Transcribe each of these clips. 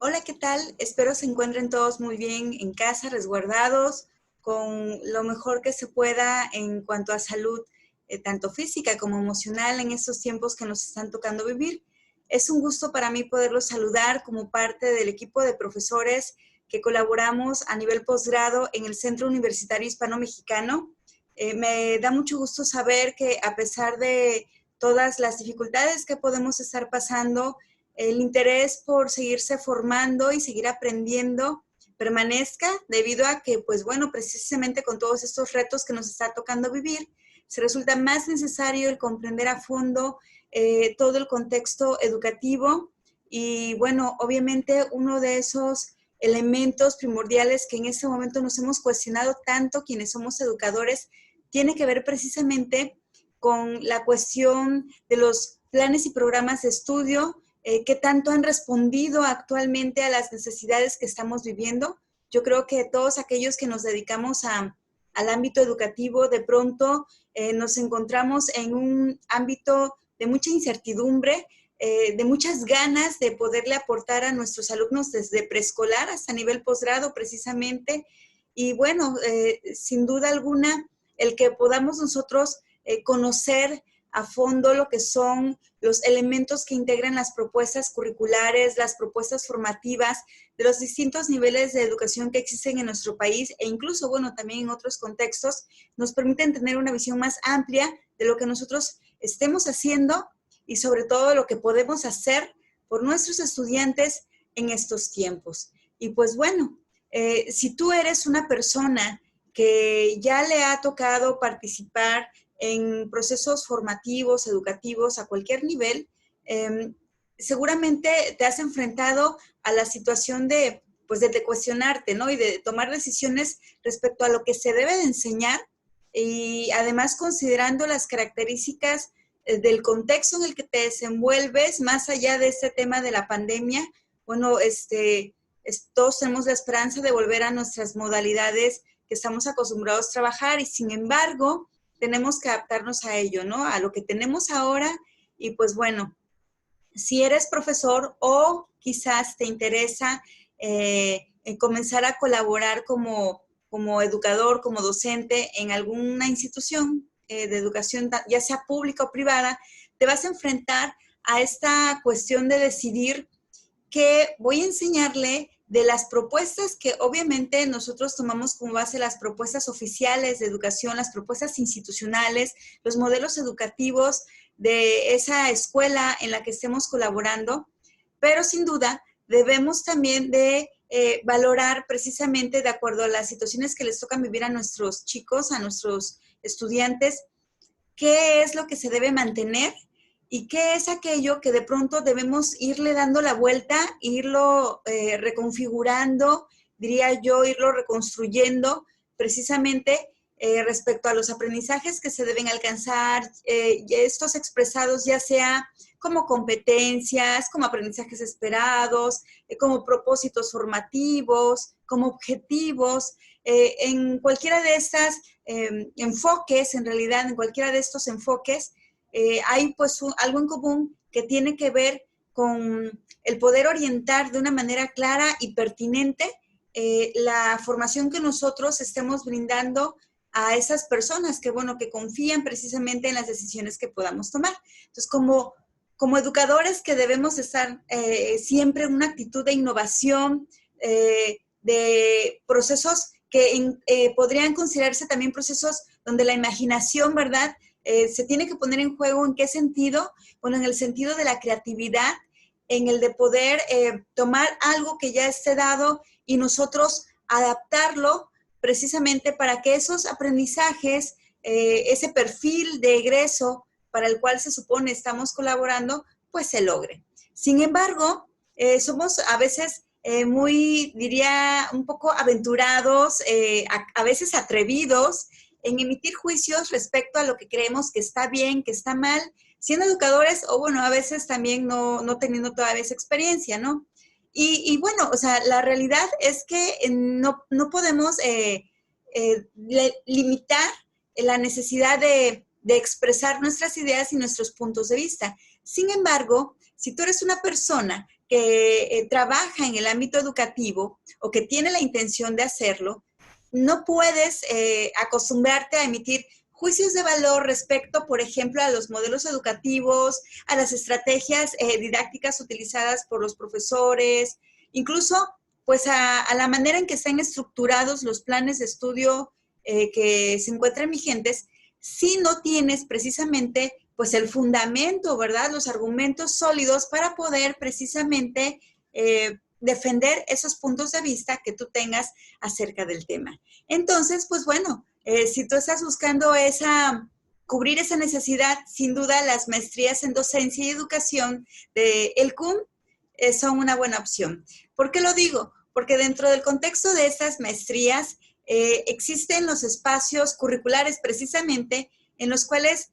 Hola, ¿qué tal? Espero se encuentren todos muy bien en casa, resguardados, con lo mejor que se pueda en cuanto a salud, tanto física como emocional en estos tiempos que nos están tocando vivir. Es un gusto para mí poderlos saludar como parte del equipo de profesores que colaboramos a nivel posgrado en el Centro Universitario Hispano-Mexicano. Me da mucho gusto saber que a pesar de todas las dificultades que podemos estar pasando, el interés por seguirse formando y seguir aprendiendo permanezca debido a que, pues bueno, precisamente con todos estos retos que nos está tocando vivir, se resulta más necesario el comprender a fondo todo el contexto educativo y bueno, obviamente uno de esos elementos primordiales que en este momento nos hemos cuestionado tanto quienes somos educadores tiene que ver precisamente con la cuestión de los planes y programas de estudio, qué tanto han respondido actualmente a las necesidades que estamos viviendo. Yo creo que todos aquellos que nos dedicamos al ámbito educativo, de pronto nos encontramos en un ámbito de mucha incertidumbre, de muchas ganas de poderle aportar a nuestros alumnos desde preescolar hasta nivel posgrado precisamente. Y bueno, sin duda alguna, el que podamos nosotros conocer a fondo lo que son los elementos que integran las propuestas curriculares, las propuestas formativas de los distintos niveles de educación que existen en nuestro país e incluso, bueno, también en otros contextos, nos permiten tener una visión más amplia de lo que nosotros estemos haciendo y sobre todo lo que podemos hacer por nuestros estudiantes en estos tiempos. Y pues bueno, si tú eres una persona que ya le ha tocado participar en procesos formativos, educativos, a cualquier nivel, seguramente te has enfrentado a la situación de, pues, de cuestionarte, ¿no? Y de tomar decisiones respecto a lo que se debe de enseñar y además considerando las características del contexto en el que te desenvuelves, más allá de este tema de la pandemia. Bueno, todos tenemos la esperanza de volver a nuestras modalidades que estamos acostumbrados a trabajar y sin embargo, tenemos que adaptarnos a ello, ¿no? A lo que tenemos ahora y pues bueno, si eres profesor o quizás te interesa comenzar a colaborar como educador, como docente en alguna institución de educación, ya sea pública o privada, te vas a enfrentar a esta cuestión de decidir que voy a enseñarle de las propuestas que obviamente nosotros tomamos como base las propuestas oficiales de educación, las propuestas institucionales, los modelos educativos de esa escuela en la que estemos colaborando, pero sin duda debemos también de valorar precisamente de acuerdo a las situaciones que les tocan vivir a nuestros chicos, a nuestros estudiantes, qué es lo que se debe mantener y qué es aquello que de pronto debemos irle dando la vuelta, irlo reconfigurando, diría yo, irlo reconstruyendo precisamente respecto a los aprendizajes que se deben alcanzar, estos expresados ya sea como competencias, como aprendizajes esperados, como propósitos formativos, como objetivos, en cualquiera de estas enfoques, en realidad, en cualquiera de estos enfoques, hay pues algo en común que tiene que ver con el poder orientar de una manera clara y pertinente la formación que nosotros estemos brindando a esas personas que, bueno, que confían precisamente en las decisiones que podamos tomar. Entonces, como educadores que debemos estar siempre en una actitud de innovación, de procesos que podrían considerarse también procesos donde la imaginación, ¿verdad?, se tiene que poner en juego. ¿En qué sentido? Bueno, en el sentido de la creatividad, en el de poder tomar algo que ya esté dado y nosotros adaptarlo precisamente para que esos aprendizajes, ese perfil de egreso para el cual se supone estamos colaborando, pues se logre. Sin embargo, somos a veces muy, diría, un poco aventurados, a veces atrevidos, en emitir juicios respecto a lo que creemos que está bien, que está mal, siendo educadores o bueno, a veces también no teniendo todavía esa experiencia, ¿no? Y bueno, o sea, la realidad es que no podemos limitar la necesidad de expresar nuestras ideas y nuestros puntos de vista. Sin embargo, si tú eres una persona que trabaja en el ámbito educativo o que tiene la intención de hacerlo, no puedes acostumbrarte a emitir juicios de valor respecto, por ejemplo, a los modelos educativos, a las estrategias didácticas utilizadas por los profesores, incluso pues a la manera en que están estructurados los planes de estudio que se encuentran vigentes, si no tienes precisamente pues el fundamento, ¿verdad? Los argumentos sólidos para poder precisamente defender esos puntos de vista que tú tengas acerca del tema. Entonces, pues bueno, si tú estás buscando cubrir esa necesidad, sin duda las maestrías en docencia y educación de el CUM son una buena opción. ¿Por qué lo digo? Porque dentro del contexto de estas maestrías existen los espacios curriculares precisamente en los cuales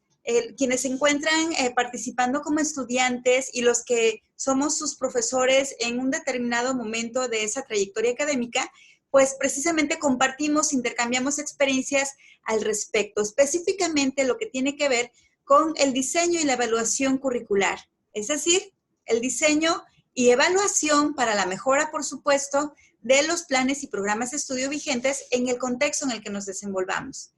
quienes se encuentran participando como estudiantes y los que somos sus profesores en un determinado momento de esa trayectoria académica, pues precisamente compartimos, intercambiamos experiencias al respecto, específicamente lo que tiene que ver con el diseño y la evaluación curricular, es decir, el diseño y evaluación para la mejora, por supuesto, de los planes y programas de estudio vigentes en el contexto en el que nos desenvolvamos.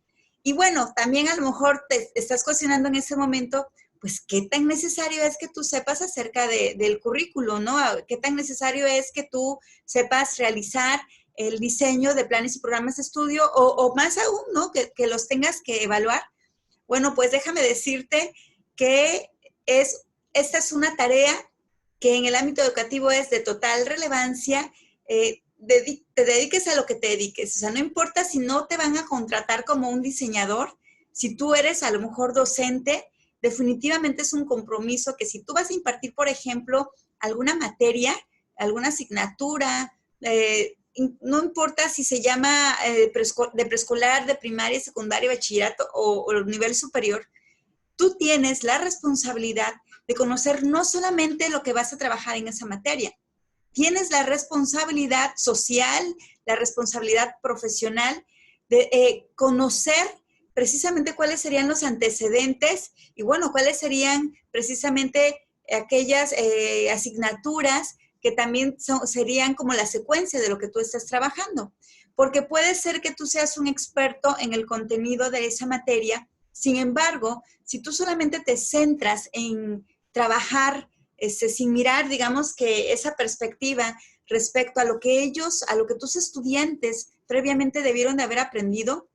Y bueno, también a lo mejor te estás cuestionando en ese momento, pues, ¿qué tan necesario es que tú sepas acerca del currículo, ¿no? ¿Qué tan necesario es que tú sepas realizar el diseño de planes y programas de estudio o más aún, ¿no? Que los tengas que evaluar. Bueno, pues déjame decirte que esta es una tarea que en el ámbito educativo es de total relevancia. Te dediques a lo que te dediques. O sea, no importa si no te van a contratar como un diseñador, si tú eres a lo mejor docente, definitivamente es un compromiso que si tú vas a impartir, por ejemplo, alguna materia, alguna asignatura, no importa si se llama de preescolar, de primaria, secundaria, bachillerato o nivel superior, tú tienes la responsabilidad de conocer no solamente lo que vas a trabajar en esa materia, tienes la responsabilidad social, la responsabilidad profesional de conocer precisamente cuáles serían los antecedentes y bueno, cuáles serían precisamente aquellas asignaturas que también serían como la secuencia de lo que tú estás trabajando. Porque puede ser que tú seas un experto en el contenido de esa materia, sin embargo, si tú solamente te centras en trabajar sin mirar, digamos, que esa perspectiva respecto a lo que a lo que tus estudiantes previamente debieron de haber aprendido,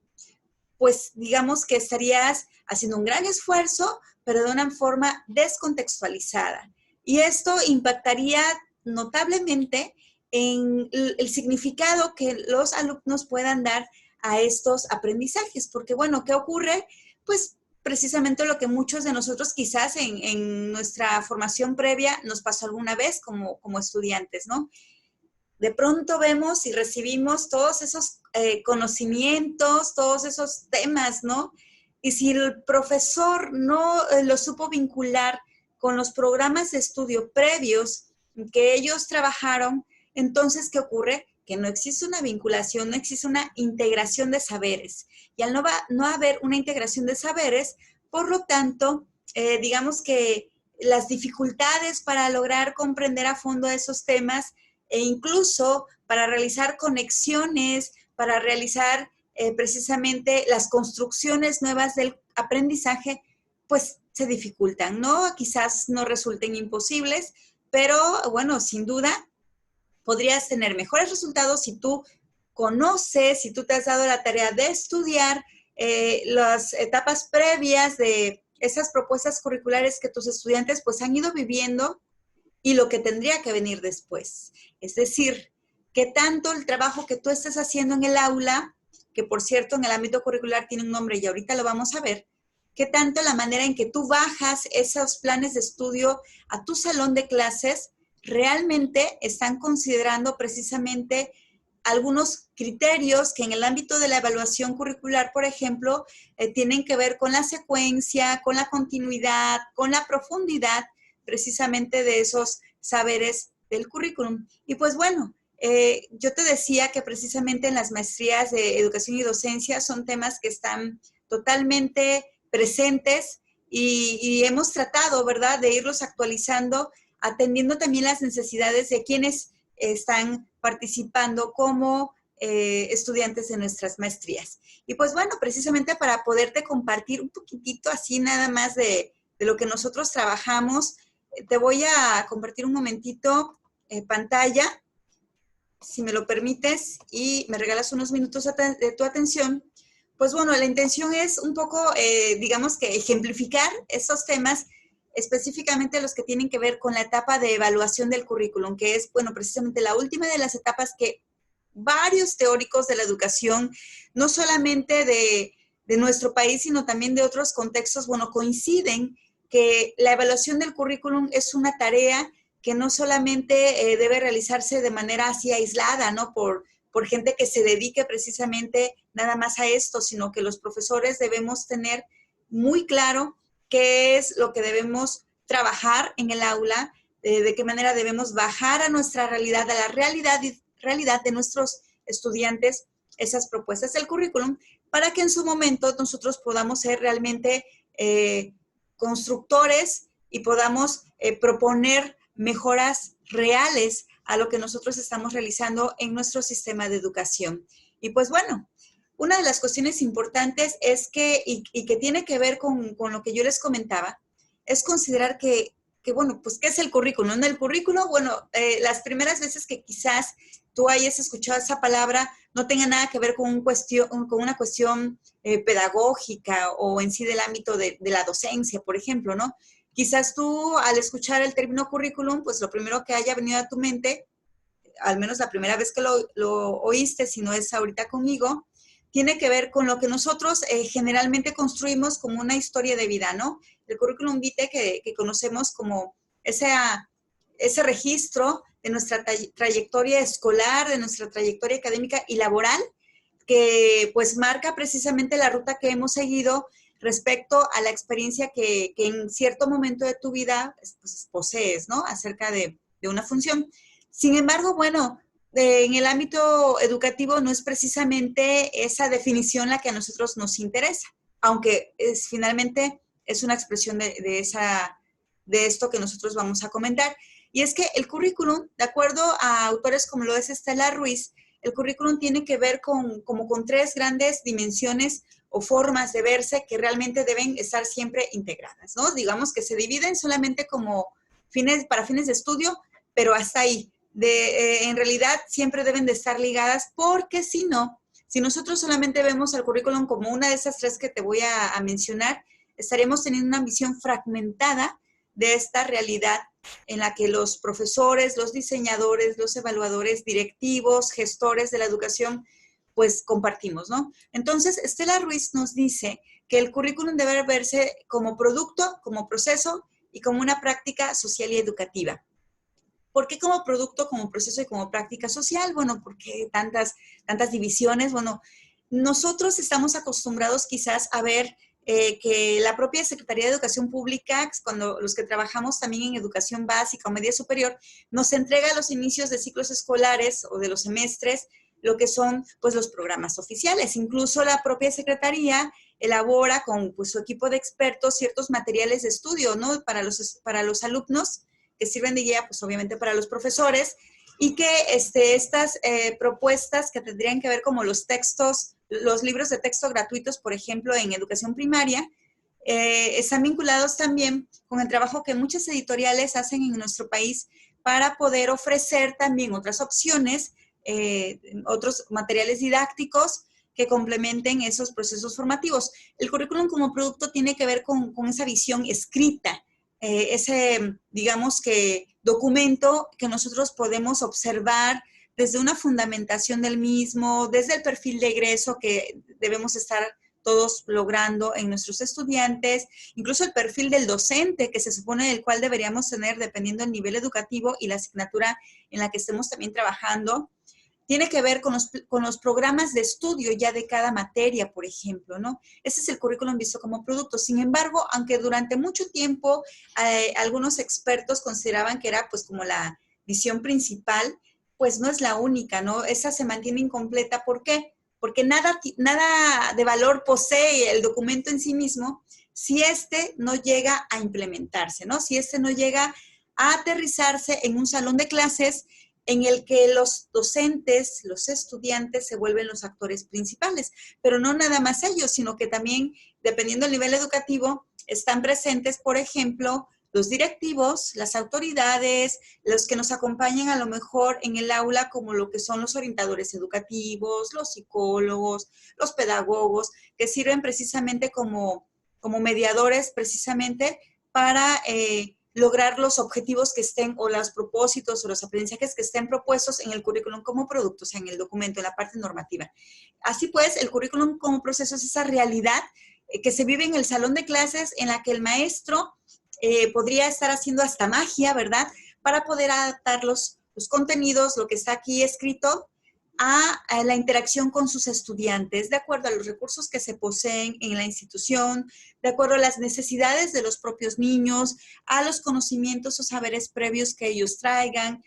pues digamos que estarías haciendo un gran esfuerzo, pero de una forma descontextualizada. Y esto impactaría notablemente en el significado que los alumnos puedan dar a estos aprendizajes. Porque, bueno, ¿qué ocurre? Pues precisamente lo que muchos de nosotros quizás en nuestra formación previa nos pasó alguna vez como estudiantes, ¿no? De pronto vemos y recibimos todos esos conocimientos, todos esos temas, ¿no? Y si el profesor no lo supo vincular con los programas de estudio previos que ellos trabajaron, entonces, ¿qué ocurre? Que no existe una vinculación, no existe una integración de saberes. Y al no haber una integración de saberes, por lo tanto, digamos que las dificultades para lograr comprender a fondo esos temas e incluso para realizar conexiones, para realizar precisamente las construcciones nuevas del aprendizaje, pues se dificultan, ¿no? Quizás no resulten imposibles, pero bueno, sin duda podrías tener mejores resultados si tú conoces, si tú te has dado la tarea de estudiar las etapas previas de esas propuestas curriculares que tus estudiantes pues han ido viviendo y lo que tendría que venir después. Es decir, que tanto el trabajo que tú estás haciendo en el aula, que por cierto en el ámbito curricular tiene un nombre y ahorita lo vamos a ver, que tanto la manera en que tú bajas esos planes de estudio a tu salón de clases realmente están considerando precisamente algunos criterios que en el ámbito de la evaluación curricular, por ejemplo, tienen que ver con la secuencia, con la continuidad, con la profundidad precisamente de esos saberes del currículum. Y pues bueno, yo te decía que precisamente en las maestrías de educación y docencia son temas que están totalmente presentes y hemos tratado, ¿verdad?, de irlos actualizando atendiendo también las necesidades de quienes están participando como estudiantes de nuestras maestrías. Y pues bueno, precisamente para poderte compartir un poquitito así nada más de lo que nosotros trabajamos, te voy a compartir un momentito pantalla, si me lo permites, y me regalas unos minutos de tu atención. Pues bueno, la intención es un poco, digamos que ejemplificar esos temas, específicamente los que tienen que ver con la etapa de evaluación del currículum, que es, bueno, precisamente la última de las etapas que varios teóricos de la educación, no solamente de nuestro país, sino también de otros contextos, bueno, coinciden que la evaluación del currículum es una tarea que no solamente debe realizarse de manera así aislada, ¿no? Por gente que se dedique precisamente nada más a esto, sino que los profesores debemos tener muy claro qué es lo que debemos trabajar en el aula, de qué manera debemos bajar a nuestra realidad, a la realidad de nuestros estudiantes, esas propuestas del currículum, para que en su momento nosotros podamos ser realmente constructores y podamos proponer mejoras reales a lo que nosotros estamos realizando en nuestro sistema de educación. Y pues bueno, una de las cuestiones importantes es que, y que tiene que ver con lo que yo les comentaba, es considerar que bueno, pues, ¿qué es el currículum? En el currículum, bueno, las primeras veces que quizás tú hayas escuchado esa palabra no tenga nada que ver con una cuestión pedagógica o en sí del ámbito de la docencia, por ejemplo, ¿no? Quizás tú al escuchar el término currículum, pues lo primero que haya venido a tu mente, al menos la primera vez que lo oíste, si no es ahorita conmigo, tiene que ver con lo que nosotros generalmente construimos como una historia de vida, ¿no? El currículum vitae que conocemos como ese registro de nuestra trayectoria escolar, de nuestra trayectoria académica y laboral, que pues marca precisamente la ruta que hemos seguido respecto a la experiencia que en cierto momento de tu vida pues, posees, ¿no? Acerca de una función. Sin embargo, bueno, en el ámbito educativo no es precisamente esa definición la que a nosotros nos interesa, aunque finalmente es una expresión de esto que nosotros vamos a comentar. Y es que el currículum, de acuerdo a autores como lo es Estela Ruiz, el currículum tiene que ver con tres grandes dimensiones o formas de verse que realmente deben estar siempre integradas, ¿no? Digamos que se dividen solamente como para fines de estudio, pero hasta ahí. En realidad siempre deben de estar ligadas porque si no, si nosotros solamente vemos el currículum como una de esas tres que te voy a mencionar, estaremos teniendo una visión fragmentada de esta realidad en la que los profesores, los diseñadores, los evaluadores, directivos, gestores de la educación, pues compartimos, ¿no? Entonces, Estela Ruiz nos dice que el currículum debe verse como producto, como proceso y como una práctica social y educativa. ¿Por qué como producto, como proceso y como práctica social? Bueno, ¿por qué tantas divisiones? Bueno, nosotros estamos acostumbrados quizás a ver que la propia Secretaría de Educación Pública, cuando los que trabajamos también en educación básica o media superior, nos entrega a los inicios de ciclos escolares o de los semestres lo que son pues los programas oficiales. Incluso la propia Secretaría elabora con pues, su equipo de expertos ciertos materiales de estudio, ¿no? Para los alumnos, que sirven de guía, pues obviamente para los profesores, y que estas propuestas que tendrían que ver como los textos, los libros de texto gratuitos, por ejemplo, en educación primaria, están vinculados también con el trabajo que muchas editoriales hacen en nuestro país para poder ofrecer también otras opciones, otros materiales didácticos que complementen esos procesos formativos. El currículum como producto tiene que ver con esa visión escrita, ese, digamos que, documento que nosotros podemos observar desde una fundamentación del mismo, desde el perfil de egreso que debemos estar todos logrando en nuestros estudiantes, incluso el perfil del docente que se supone el cual deberíamos tener dependiendo del nivel educativo y la asignatura en la que estemos también trabajando. Tiene que ver con los programas de estudio ya de cada materia, por ejemplo, ¿no? Ese es el currículum visto como producto. Sin embargo, aunque durante mucho tiempo algunos expertos consideraban que era pues como la visión principal, pues no es la única, ¿no? Esa se mantiene incompleta. ¿Por qué? Porque nada de valor posee el documento en sí mismo si no llega a implementarse, ¿no? Si no llega a aterrizarse en un salón de clases en el que los docentes, los estudiantes se vuelven los actores principales, pero no nada más ellos, sino que también, dependiendo del nivel educativo, están presentes, por ejemplo, los directivos, las autoridades, los que nos acompañan a lo mejor en el aula, como lo que son los orientadores educativos, los psicólogos, los pedagogos, que sirven precisamente como mediadores precisamente para lograr los objetivos que estén, o los propósitos o los aprendizajes que estén propuestos en el currículum como producto, o sea, en el documento, en la parte normativa. Así pues, el currículum como proceso es esa realidad que se vive en el salón de clases, en la que el maestro podría estar haciendo hasta magia, ¿verdad? Para poder adaptar los contenidos, lo que está aquí escrito, a la interacción con sus estudiantes, de acuerdo a los recursos que se poseen en la institución, de acuerdo a las necesidades de los propios niños, a los conocimientos o saberes previos que ellos traigan.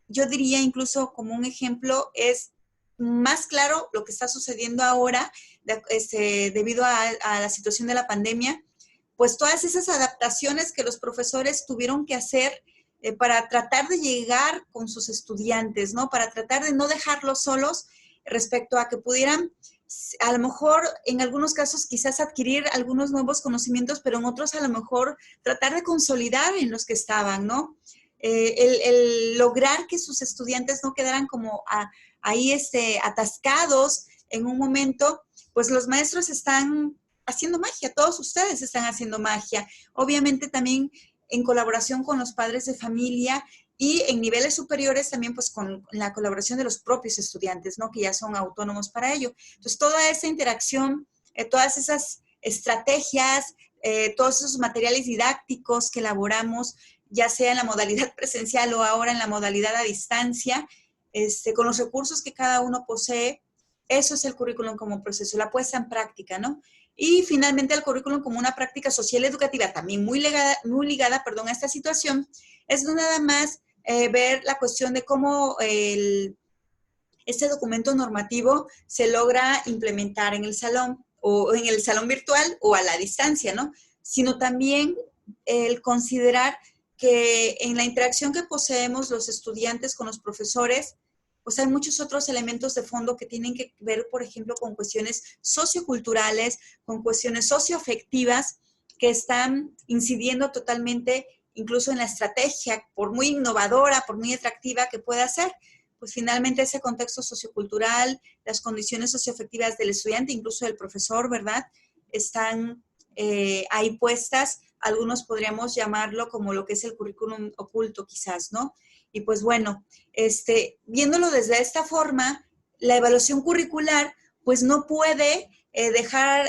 Yo diría incluso como un ejemplo es más claro lo que está sucediendo ahora debido a la situación de la pandemia, pues todas esas adaptaciones que los profesores tuvieron que hacer para tratar de llegar con sus estudiantes, ¿no? Para tratar de no dejarlos solos respecto a que pudieran, a lo mejor en algunos casos quizás adquirir algunos nuevos conocimientos, pero en otros a lo mejor tratar de consolidar en los que estaban, ¿no? El lograr que sus estudiantes no quedaran como ahí atascados en un momento, pues los maestros están haciendo magia, todos ustedes están haciendo magia. Obviamente también en colaboración con los padres de familia y en niveles superiores también pues con la colaboración de los propios estudiantes, ¿no? Que ya son autónomos para ello. Entonces toda esa interacción, todas esas estrategias, todos esos materiales didácticos que elaboramos, ya sea en la modalidad presencial o ahora en la modalidad a distancia, con los recursos que cada uno posee, eso es el currículum como proceso, la puesta en práctica, ¿no? Y finalmente el currículum como una práctica social educativa, también muy ligada a esta situación, es no nada más ver la cuestión de cómo este documento normativo se logra implementar en el salón, o en el salón virtual o a la distancia, ¿no? Sino también el considerar que en la interacción que poseemos los estudiantes con los profesores, pues hay muchos otros elementos de fondo que tienen que ver, por ejemplo, con cuestiones socioculturales, con cuestiones socioafectivas que están incidiendo totalmente incluso en la estrategia, por muy innovadora, por muy atractiva que pueda ser. Pues finalmente ese contexto sociocultural, las condiciones socioafectivas del estudiante, incluso del profesor, ¿verdad? Están ahí puestas. Algunos podríamos llamarlo como lo que es el currículum oculto quizás, ¿no? Y pues bueno, viéndolo desde esta forma, la evaluación curricular pues no puede dejar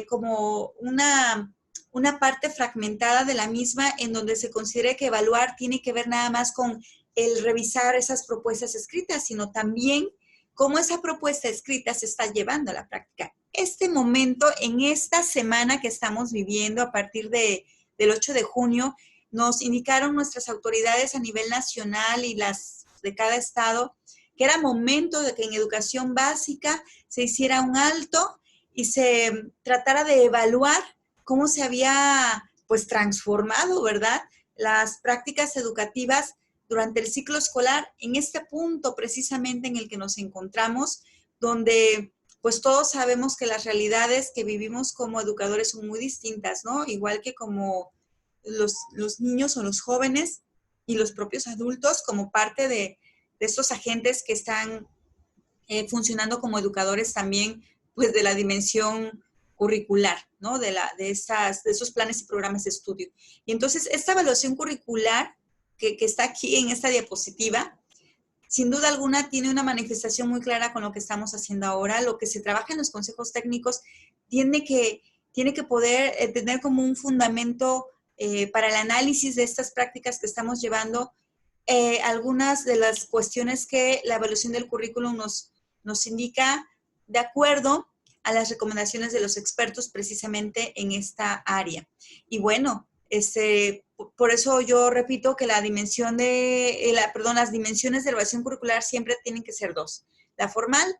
como una parte fragmentada de la misma en donde se considere que evaluar tiene que ver nada más con el revisar esas propuestas escritas, sino también cómo esa propuesta escrita se está llevando a la práctica. Este momento, en esta semana que estamos viviendo a partir del 8 de junio, nos indicaron nuestras autoridades a nivel nacional y las de cada estado que era momento de que en educación básica se hiciera un alto y se tratara de evaluar cómo se había pues transformado, ¿verdad?, las prácticas educativas durante el ciclo escolar en este punto precisamente en el que nos encontramos, donde pues todos sabemos que las realidades que vivimos como educadores son muy distintas, ¿no? Igual que como los niños o los jóvenes y los propios adultos como parte de estos agentes que están funcionando como educadores también, pues de la dimensión curricular, ¿no? De esos planes y programas de estudio. Y entonces, esta evaluación curricular que está aquí en esta diapositiva, sin duda alguna tiene una manifestación muy clara con lo que estamos haciendo ahora. Lo que se trabaja en los consejos técnicos tiene que poder tener como un fundamento para el análisis de estas prácticas que estamos llevando, algunas de las cuestiones que la evaluación del currículum nos indica de acuerdo a las recomendaciones de los expertos precisamente en esta área. Y bueno, por eso yo repito que las dimensiones de evaluación curricular siempre tienen que ser dos, la formal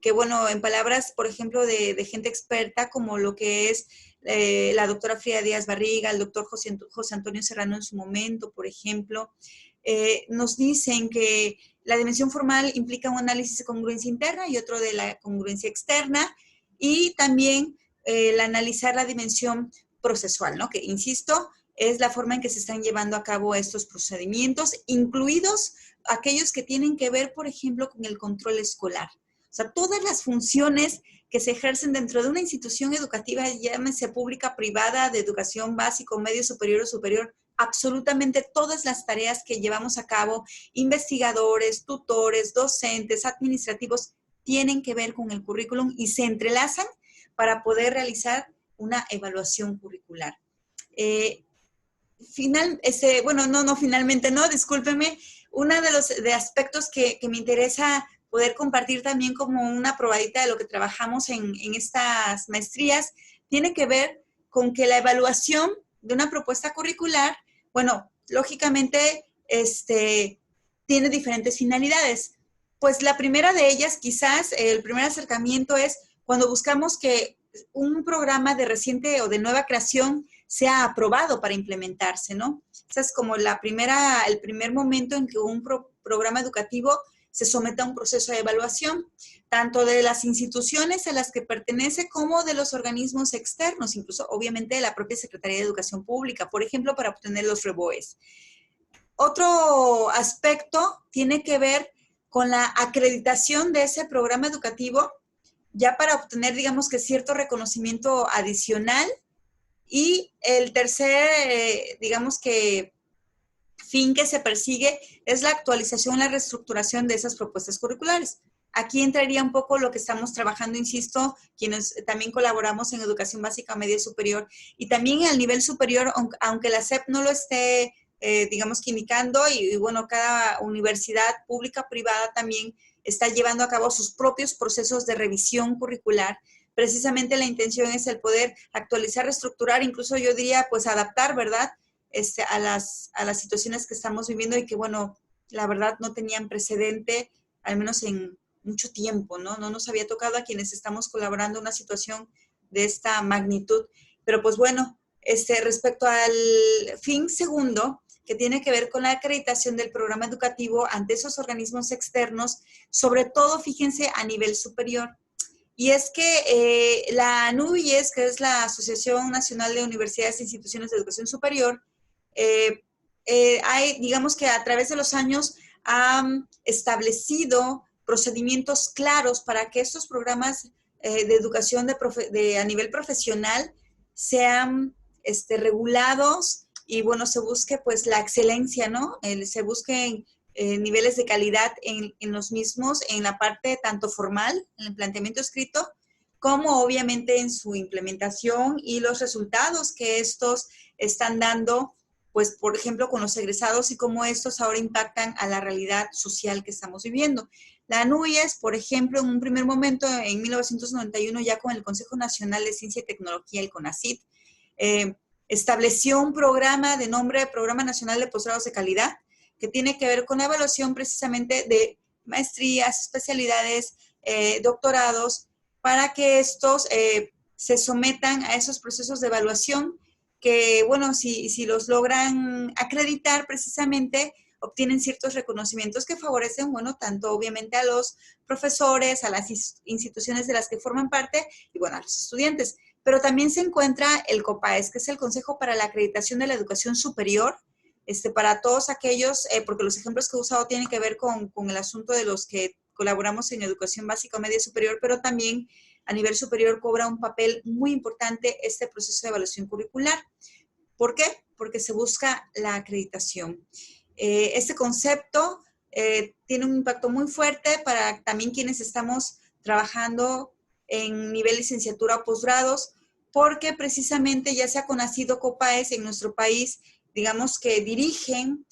que bueno, en palabras, por ejemplo, de gente experta, como lo que es la doctora Frida Díaz Barriga, el doctor José Antonio Serrano en su momento, por ejemplo, nos dicen que la dimensión formal implica un análisis de congruencia interna y otro de la congruencia externa, y también el analizar la dimensión procesual, ¿no? Que, insisto, es la forma en que se están llevando a cabo estos procedimientos, incluidos aquellos que tienen que ver, por ejemplo, con el control escolar. O sea, todas las funciones que se ejercen dentro de una institución educativa, llámese pública, privada, de educación básico, medio superior o superior, absolutamente todas las tareas que llevamos a cabo, investigadores, tutores, docentes, administrativos, tienen que ver con el currículum y se entrelazan para poder realizar una evaluación curricular. Finalmente no, discúlpeme. Uno de los aspectos que me interesa poder compartir también como una probadita de lo que trabajamos en estas maestrías, tiene que ver con que la evaluación de una propuesta curricular, bueno, lógicamente, tiene diferentes finalidades. Pues la primera de ellas, quizás, el primer acercamiento es cuando buscamos que un programa de reciente o de nueva creación sea aprobado para implementarse, ¿no? Ese es como el primer momento en que un programa educativo se somete a un proceso de evaluación, tanto de las instituciones a las que pertenece como de los organismos externos, incluso obviamente de la propia Secretaría de Educación Pública, por ejemplo, para obtener los REBOEs. Otro aspecto tiene que ver con la acreditación de ese programa educativo, ya para obtener, digamos que cierto reconocimiento adicional. Y el tercer, digamos que fin que se persigue es la actualización, la reestructuración de esas propuestas curriculares. Aquí entraría un poco lo que estamos trabajando, insisto, quienes también colaboramos en educación básica, media y superior, y también al nivel superior, aunque la SEP no lo esté, digamos que indicando, y bueno, cada universidad pública, privada también está llevando a cabo sus propios procesos de revisión curricular. Precisamente la intención es el poder actualizar, reestructurar, incluso yo diría, pues adaptar, ¿verdad?, a las situaciones que estamos viviendo y que, bueno, la verdad no tenían precedente, al menos en mucho tiempo, ¿no? No nos había tocado a quienes estamos colaborando una situación de esta magnitud. Pero pues bueno, respecto al fin segundo, que tiene que ver con la acreditación del programa educativo ante esos organismos externos, sobre todo, fíjense, a nivel superior. Y es que la ANUVIES, que es la Asociación Nacional de Universidades e Instituciones de Educación Superior, digamos que a través de los años han establecido procedimientos claros para que estos programas de educación a nivel profesional sean regulados y, bueno, se busque pues la excelencia, ¿no? Se busquen niveles de calidad en los mismos, en la parte tanto formal, en el planteamiento escrito, como obviamente en su implementación y los resultados que estos están dando, pues, por ejemplo, con los egresados y cómo estos ahora impactan a la realidad social que estamos viviendo. La ANUVIES, por ejemplo, en un primer momento, en 1991, ya con el Consejo Nacional de Ciencia y Tecnología, el CONACYT, estableció un programa de nombre Programa Nacional de Posgrados de Calidad, que tiene que ver con la evaluación precisamente de maestrías, especialidades, doctorados, para que estos se sometan a esos procesos de evaluación que, bueno, si los logran acreditar precisamente, obtienen ciertos reconocimientos que favorecen, bueno, tanto obviamente a los profesores, a las instituciones de las que forman parte y, bueno, a los estudiantes. Pero también se encuentra el COPAES, que es el Consejo para la Acreditación de la Educación Superior, para todos aquellos, porque los ejemplos que he usado tienen que ver con el asunto de los que colaboramos en educación básica o media superior, pero también a nivel superior cobra un papel muy importante este proceso de evaluación curricular. ¿Por qué? Porque se busca la acreditación. Este concepto tiene un impacto muy fuerte para también quienes estamos trabajando en nivel licenciatura o posgrados, porque precisamente ya sea CONACYT o COPAES en nuestro país, digamos que dirigen,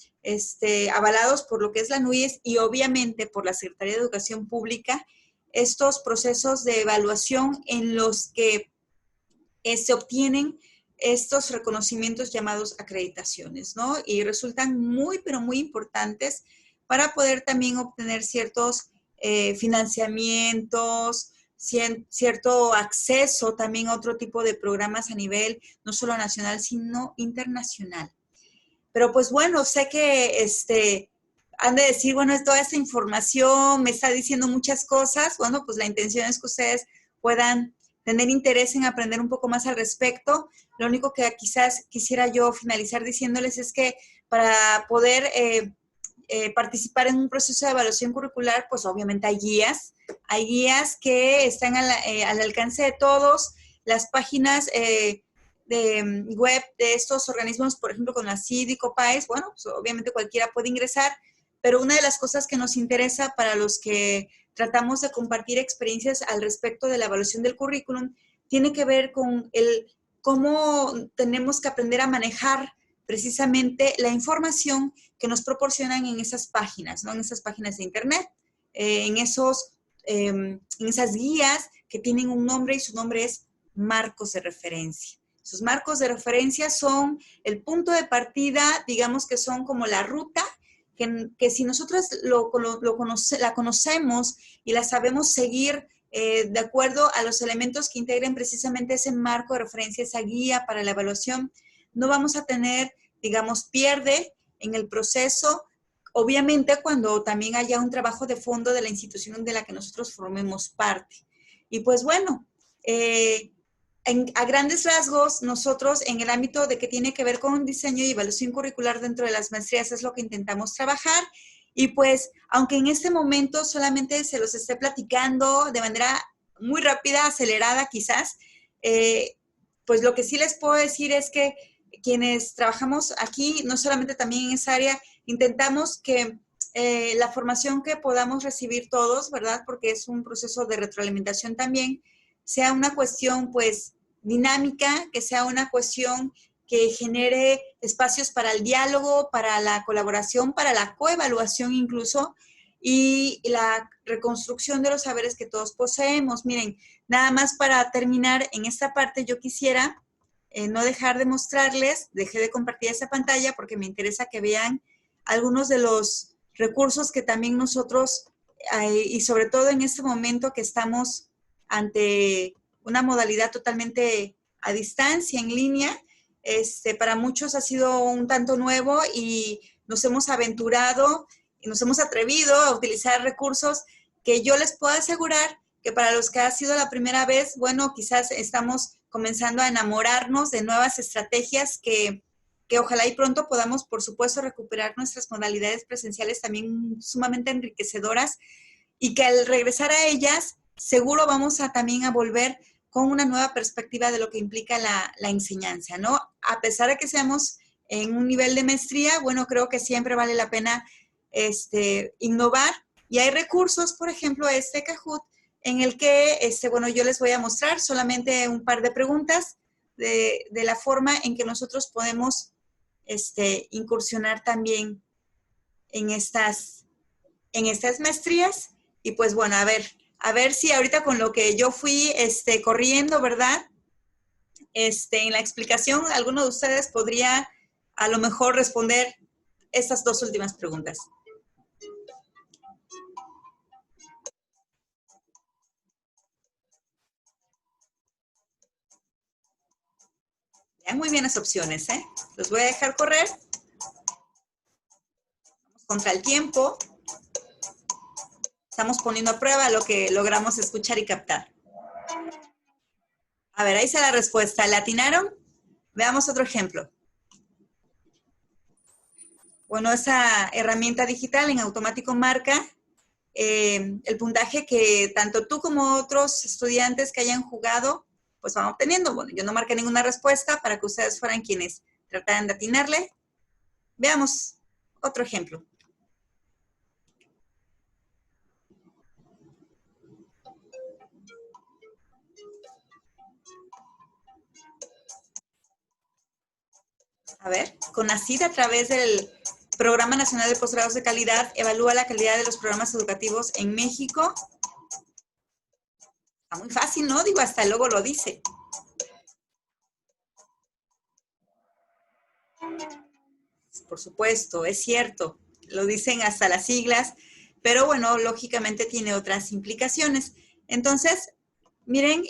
avalados por lo que es la NUIES y obviamente por la Secretaría de Educación Pública, estos procesos de evaluación en los que se obtienen estos reconocimientos llamados acreditaciones, ¿no? Y resultan muy, pero muy importantes para poder también obtener ciertos financiamientos, cierto acceso también a otro tipo de programas a nivel no solo nacional, sino internacional. Pero pues bueno, sé que han de decir, bueno, toda esta información me está diciendo muchas cosas. Bueno, pues la intención es que ustedes puedan tener interés en aprender un poco más al respecto. Lo único que quizás quisiera yo finalizar diciéndoles es que para poder participar en un proceso de evaluación curricular, pues obviamente hay guías que están al alcance de todos, las páginas de web de estos organismos, por ejemplo, con la CID y COPAES, bueno, pues obviamente cualquiera puede ingresar, pero una de las cosas que nos interesa para los que tratamos de compartir experiencias al respecto de la evaluación del currículum, tiene que ver con cómo tenemos que aprender a manejar precisamente la información que nos proporcionan en esas páginas, ¿no? En esas páginas de internet, en esas guías que tienen un nombre y su nombre es marcos de referencia. Sus marcos de referencia son el punto de partida, digamos que son como la ruta, que si nosotros la conocemos y la sabemos seguir de acuerdo a los elementos que integren precisamente ese marco de referencia, esa guía para la evaluación, no vamos a tener, digamos, pierde en el proceso, obviamente cuando también haya un trabajo de fondo de la institución de la que nosotros formemos parte. Y pues bueno, a grandes rasgos, nosotros en el ámbito de que tiene que ver con diseño y evaluación curricular dentro de las maestrías es lo que intentamos trabajar. Y pues, aunque en este momento solamente se los esté platicando de manera muy rápida, acelerada quizás, pues lo que sí les puedo decir es que quienes trabajamos aquí, no solamente también en esa área, intentamos que la formación que podamos recibir todos, ¿verdad? Porque es un proceso de retroalimentación también, sea una cuestión pues dinámica, que sea una cuestión que genere espacios para el diálogo, para la colaboración, para la coevaluación incluso, y la reconstrucción de los saberes que todos poseemos. Miren, nada más para terminar en esta parte, yo quisiera no dejar de mostrarles, dejé de compartir esa pantalla porque me interesa que vean algunos de los recursos que también nosotros, y sobre todo en este momento que estamos ante una modalidad totalmente a distancia, en línea, para muchos ha sido un tanto nuevo y nos hemos aventurado y nos hemos atrevido a utilizar recursos que yo les puedo asegurar que para los que ha sido la primera vez, bueno, quizás estamos comenzando a enamorarnos de nuevas estrategias que ojalá y pronto podamos, por supuesto, recuperar nuestras modalidades presenciales también sumamente enriquecedoras y que al regresar a ellas, seguro vamos a también a volver con una nueva perspectiva de lo que implica la enseñanza, ¿no? A pesar de que seamos en un nivel de maestría, bueno, creo que siempre vale la pena innovar y hay recursos, por ejemplo, Kahoot, en el que, bueno, yo les voy a mostrar solamente un par de preguntas de la forma en que nosotros podemos incursionar también en estas maestrías. Y pues bueno, a ver si ahorita con lo que yo fui corriendo, ¿verdad? En la explicación, alguno de ustedes podría a lo mejor responder estas dos últimas preguntas. Vean muy bien las opciones, ¿eh? Los voy a dejar correr. Vamos contra el tiempo. Estamos poniendo a prueba lo que logramos escuchar y captar. A ver, ahí está la respuesta. ¿La atinaron? Veamos otro ejemplo. Bueno, esa herramienta digital en automático marca el puntaje que tanto tú como otros estudiantes que hayan jugado, pues van obteniendo. Bueno, yo no marqué ninguna respuesta para que ustedes fueran quienes trataran de atinarle. Veamos otro ejemplo. A ver, CONACYT a través del Programa Nacional de Posgrados de Calidad evalúa la calidad de los programas educativos en México. Está muy fácil, ¿no? Digo, hasta luego lo dice. Por supuesto, es cierto. Lo dicen hasta las siglas. pero bueno, lógicamente tiene otras implicaciones. Entonces, miren,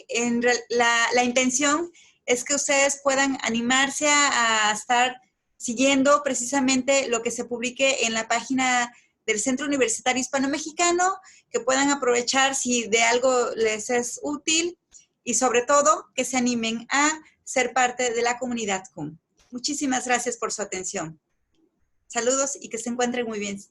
la intención es que ustedes puedan animarse a estar siguiendo precisamente lo que se publique en la página del Centro Universitario Hispano-Mexicano, que puedan aprovechar si de algo les es útil y sobre todo que se animen a ser parte de la comunidad CUM. Muchísimas gracias por su atención. Saludos y que se encuentren muy bien.